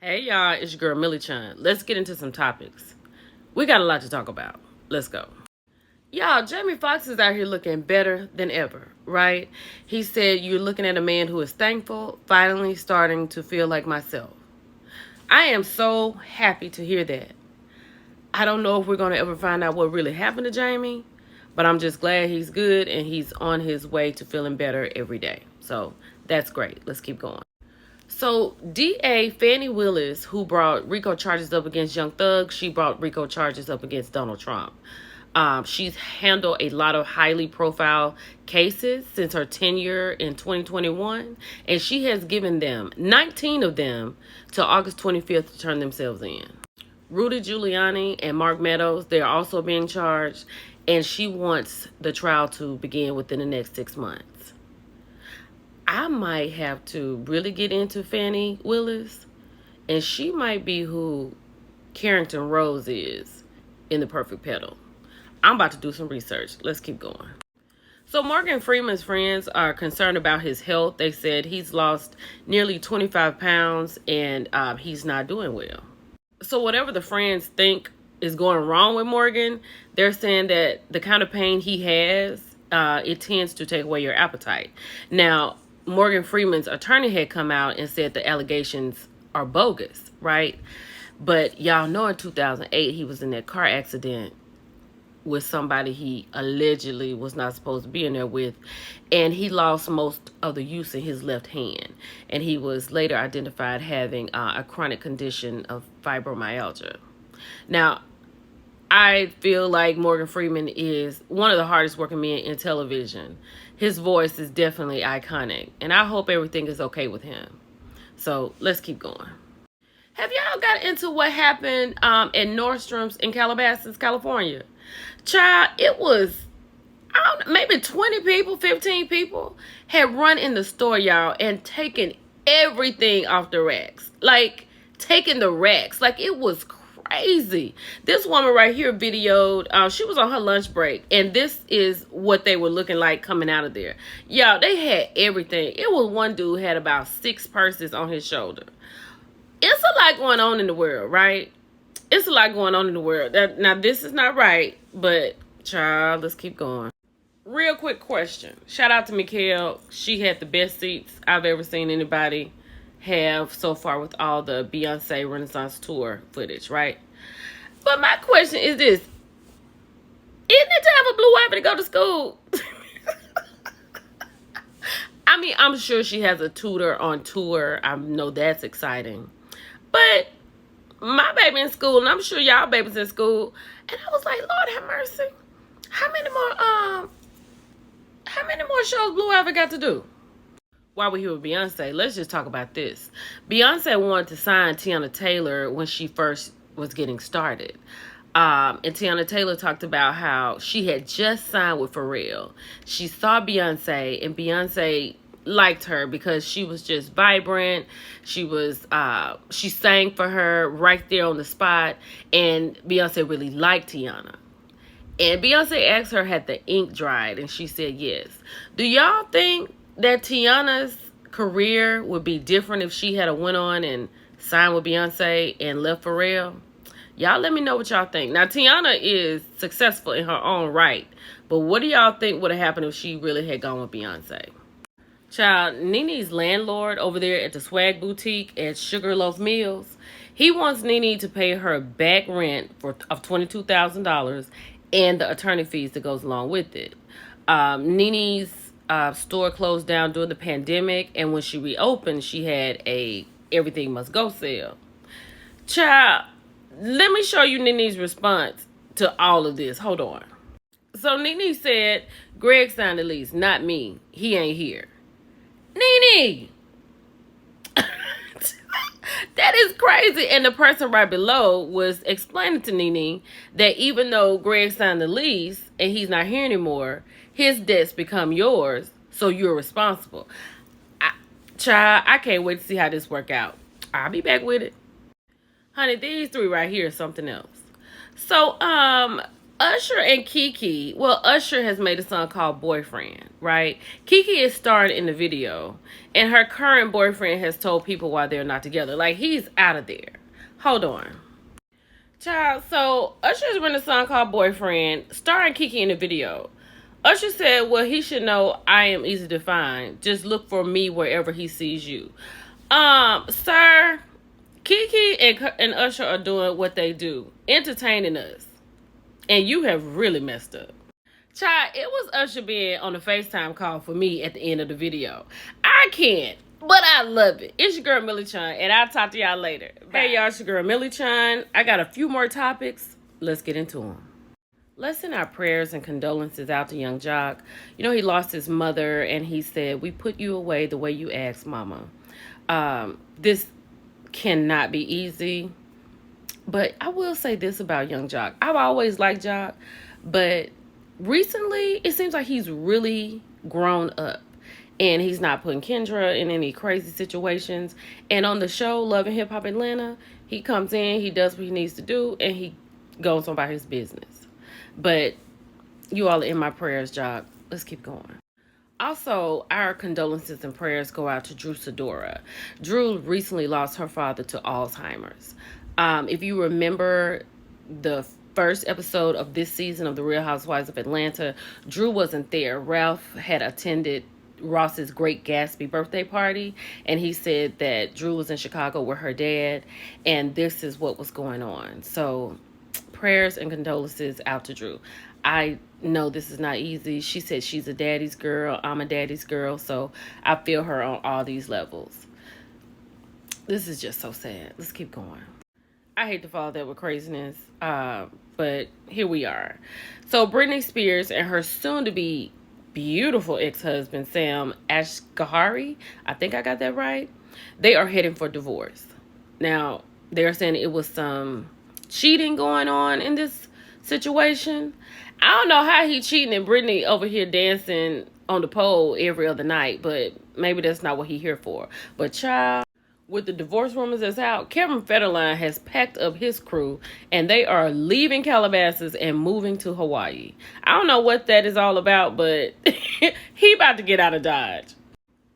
Hey y'all, it's your girl Millie Chun. Let's get into some topics. We got a lot to talk about. Let's go. Y'all, Jamie Foxx is out here looking better than ever, right? He said, "You're looking at a man who is thankful, finally starting to feel like myself." I am so happy to hear that. I don't know if we're going to ever find out what really happened to Jamie, but I'm just glad he's good and he's on his way to feeling better every day. So that's great. Let's keep going. So DA Fannie Willis, who brought RICO charges up against Young Thug, she brought RICO charges up against Donald Trump. She's handled a lot of highly profile cases since her tenure in 2021, and she has given them 19 of them till August 25th to turn themselves in. Rudy Giuliani and Mark Meadows, they're also being charged, and she wants the trial to begin within the next 6 months. I might have to really get into Fannie Willis, and she might be who Carrington Rose is in The Perfect Petal. I'm about to do some research. Let's keep going. So Morgan Freeman's friends are concerned about his health. They said he's lost nearly 25 pounds and he's not doing well. So whatever the friends think is going wrong with Morgan, they're saying that the kind of pain he has, it tends to take away your appetite. Now, Morgan Freeman's attorney had come out and said the allegations are bogus, right? But y'all know in 2008, he was in that car accident with somebody he allegedly was not supposed to be in there with, and he lost most of the use in his left hand, and he was later identified having a chronic condition of fibromyalgia. Now, I feel like Morgan Freeman is one of the hardest working men in television. His voice is definitely iconic, and I hope everything is okay with him. So let's keep going. Have y'all got into what happened at Nordstrom's in Calabasas, California? Child, it was, I don't know, maybe 20 people, 15 people had run in the store, y'all, and taken everything off the racks. Like, taking the racks. Like, it was crazy. This woman right here videoed, she was on her lunch break, and this is what they were looking like coming out of there. Y'all, they had everything. It was one dude had about 6 purses on his shoulder. It's a lot going on in the world, right? It's a lot going on in the world. Now, this is not right, but child, let's keep going. Real quick question. Shout out to Mikhail. She had the best seats I've ever seen anybody have so far with all the Beyonce Renaissance Tour footage, right? But my question is this. Isn't it time for Blue Ivy to go to school? I mean, I'm sure she has a tutor on tour. I know that's exciting. But my baby in school, and I'm sure y'all babies in school, and I was like, Lord have mercy. How many more shows Blue Ivy got to do? While we're here with Beyonce, let's just talk about this. Beyonce wanted to sign Tiana Taylor when she first was getting started. And Tiana Taylor talked about how she had just signed with Pharrell. She saw Beyonce, and Beyonce liked her because she was just vibrant. She sang for her right there on the spot, and Beyonce really liked Tiana. And Beyonce asked her, had the ink dried, and she said yes. Do y'all think that Tiana's career would be different if she had went on and signed with Beyonce and left Pharrell? Y'all let me know what y'all think. Now, Tiana is successful in her own right, but what do y'all think would have happened if she really had gone with Beyonce? Child, Nene's landlord over there at the Swag Boutique at Sugarloaf Mills, he wants Nene to pay her back rent of $22,000 and the attorney fees that goes along with it. Nene's store closed down during the pandemic, and when she reopened, she had a everything must go sale. Child, let me show you Nene's response to all of this. Hold on. So Nene said, Greg signed the lease, not me. He ain't here. Nene! That is crazy. And the person right below was explaining to Nene that even though Greg signed the lease and he's not here anymore, his debts become yours, so you're responsible. Child, I can't wait to see how this work out. I'll be back with it. Honey, these 3 right here is something else. So, Usher and Kiki, well, Usher has made a song called Boyfriend, right? Kiki is starred in the video, and her current boyfriend has told people why they're not together. Like, he's out of there. Hold on. Child, so Usher's written a song called Boyfriend, starring Kiki in the video. Usher said, well, he should know I am easy to find. Just look for me wherever he sees you. Sir, Kiki and Usher are doing what they do, entertaining us. And you have really messed up. Child, it was Usher being on the FaceTime call for me at the end of the video. I can't, but I love it. It's your girl, Millie Chun, and I'll talk to y'all later. Bye. Hey, y'all, it's your girl, Millie Chun. I got a few more topics. Let's get into them. Let's send our prayers and condolences out to Young Joc. You know, he lost his mother, and he said, we put you away the way you asked, Mama. This cannot be easy. But I will say this about Young Joc. I've always liked Joc, but recently it seems like he's really grown up. And he's not putting Kendra in any crazy situations. And on the show, Love and Hip Hop Atlanta, he comes in, he does what he needs to do, and he goes on about his business. But you all are in my prayers, Joc. Let's keep going. Also, our condolences and prayers go out to Drew Sidora. Drew recently lost her father to Alzheimer's. If you remember the first episode of this season of The Real Housewives of Atlanta, Drew wasn't there. Ralph had attended Ross's Great Gatsby birthday party, and he said that Drew was in Chicago with her dad, and this is what was going on. So prayers and condolences out to Drew. I know this is not easy. She said she's a daddy's girl. I'm a daddy's girl, so I feel her on all these levels. This is just so sad. Let's keep going. I hate to follow that with craziness, but here we are. So Britney Spears and her soon-to-be beautiful ex-husband, Sam Asghari, I think I got that right, they are heading for divorce. Now, they're saying it was some cheating going on in this situation. I don't know how he cheating and Britney over here dancing on the pole every other night, but maybe that's not what he here for. But child, with the divorce rumors that's out, Kevin Federline has packed up his crew and they are leaving Calabasas and moving to Hawaii. I don't know what that is all about, but he about to get out of Dodge.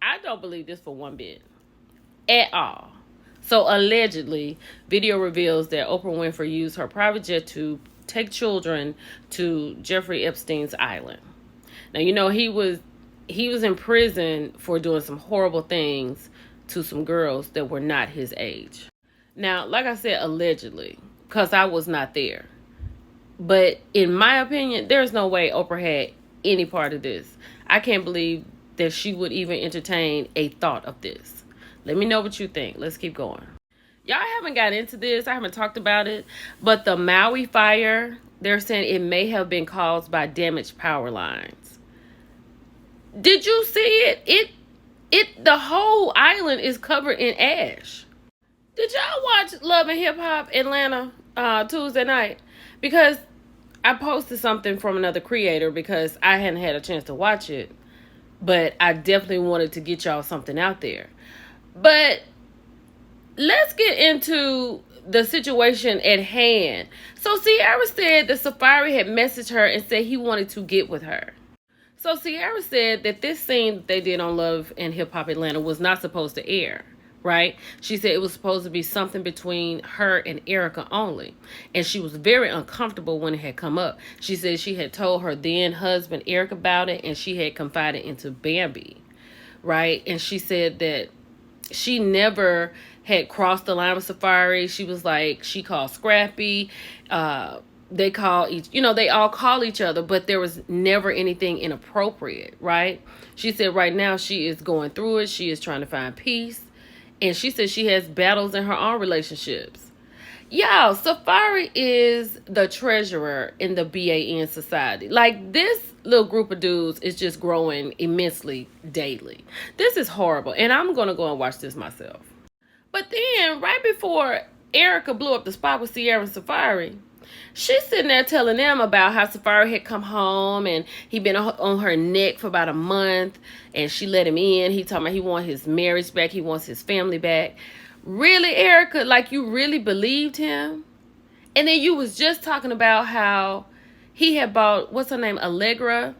I don't believe this for one bit at all. So allegedly, video reveals that Oprah Winfrey used her private jet to take children to Jeffrey Epstein's island. Now, you know, he was in prison for doing some horrible things to some girls that were not his age. Now, like I said, allegedly, because I was not there. But in my opinion, there's no way Oprah had any part of this. I can't believe that she would even entertain a thought of this. Let me know what you think. Let's keep going. Y'all haven't got into this. I haven't talked about it. But the Maui fire, they're saying it may have been caused by damaged power lines. Did you see it? The whole island is covered in ash. Did y'all watch Love and Hip Hop Atlanta Tuesday night? Because I posted something from another creator because I hadn't had a chance to watch it. But I definitely wanted to get y'all something out there. But let's get into the situation at hand. So Ciara said that Safaree had messaged her and said he wanted to get with her. So Ciara said that this scene that they did on Love and Hip Hop Atlanta was not supposed to air, right? She said it was supposed to be something between her and Erica only. And she was very uncomfortable when it had come up. She said she had told her then husband Eric about it and she had confided into Bambi, right? And she said that she never had crossed the line with Safaree. She was like, she called Scrappy, they all call each other, but there was never anything inappropriate, right? She said right now she is going through it. She is trying to find peace. And she said she has battles in her own relationships. Y'all, Safaree is the treasurer in the BAN society. Like, this little group of dudes is just growing immensely daily. This is horrible. And I'm going to go and watch this myself. But then, right before Erica blew up the spot with Ciara and Safaree, she's sitting there telling them about how Safaree had come home and he'd been on her neck for about a month and she let him in. He talking about he wants his marriage back. He wants his family back. Really, Erica? Like, you really believed him? And then you was just talking about how he had bought, what's her name, Allegra,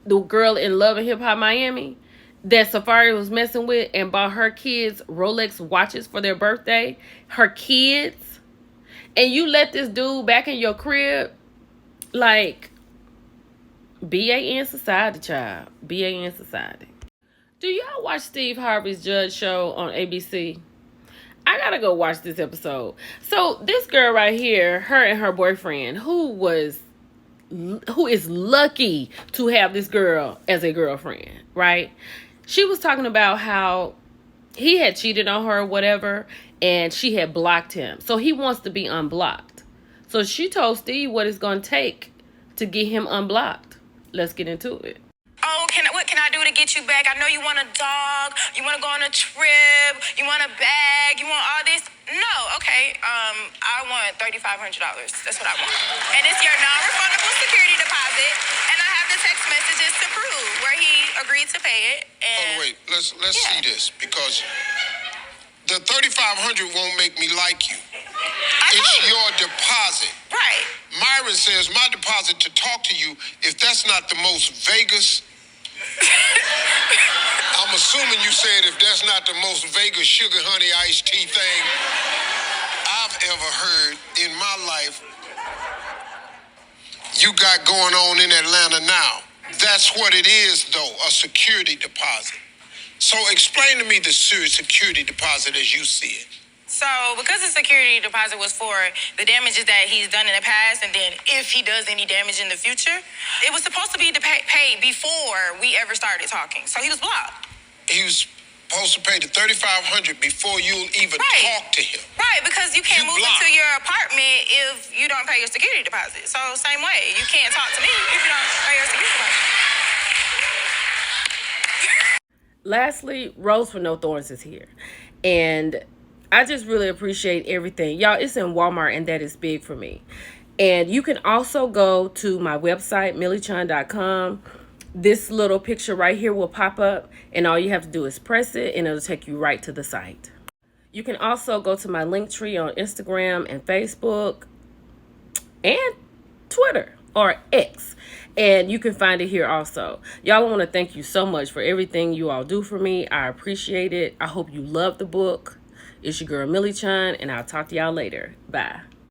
the girl in Love and Hip Hop Miami, that Safari was messing with, and bought her kids Rolex watches for their birthday. Her kids. And you let this dude back in your crib? Like, BAN society, child. BAN society. Do y'all watch Steve Harvey's Judge show on ABC? I gotta go watch this episode. So this girl right here, her and her boyfriend, who is lucky to have this girl as a girlfriend, right? She was talking about how he had cheated on her or whatever, and she had blocked him. So he wants to be unblocked. So she told Steve what it's going to take to get him unblocked. Let's get into it. Oh, what can I do to get you back? I know you want a dog, you want to go on a trip, you want a bag, you want all this. No, okay, I want $3,500. That's what I want. And it's your non-refundable security deposit, and I have the text messages to prove where he agreed to pay it. And wait, let's see this, because the $3,500 won't make me like you. It's your deposit. Right. Myron says my deposit to talk to you, if that's not the most Vegas, I'm assuming you said if that's not the most Vegas sugar honey iced tea thing I've ever heard in my life you got going on in Atlanta now. That's what it is, though, a security deposit. So explain to me the security deposit as you see it. So, because the security deposit was for the damages that he's done in the past, and then if he does any damage in the future, it was supposed to be paid before we ever started talking. So he was blocked. He was supposed to pay the $3,500 before you'll even talk to him. Right, because you can't move into your apartment if you don't pay your security deposit. So same way, you can't talk to me if you don't pay your security deposit. Lastly, Rose for No Thorns is here. And I just really appreciate everything. Y'all, it's in Walmart, and that is big for me. And you can also go to my website, milliechun.com. This little picture right here will pop up, and all you have to do is press it, and it'll take you right to the site. You can also go to my link tree on Instagram and Facebook and Twitter or X. And you can find it here also. Y'all, I want to thank you so much for everything you all do for me. I appreciate it. I hope you love the book. It's your girl, Millie Chun, and I'll talk to y'all later. Bye.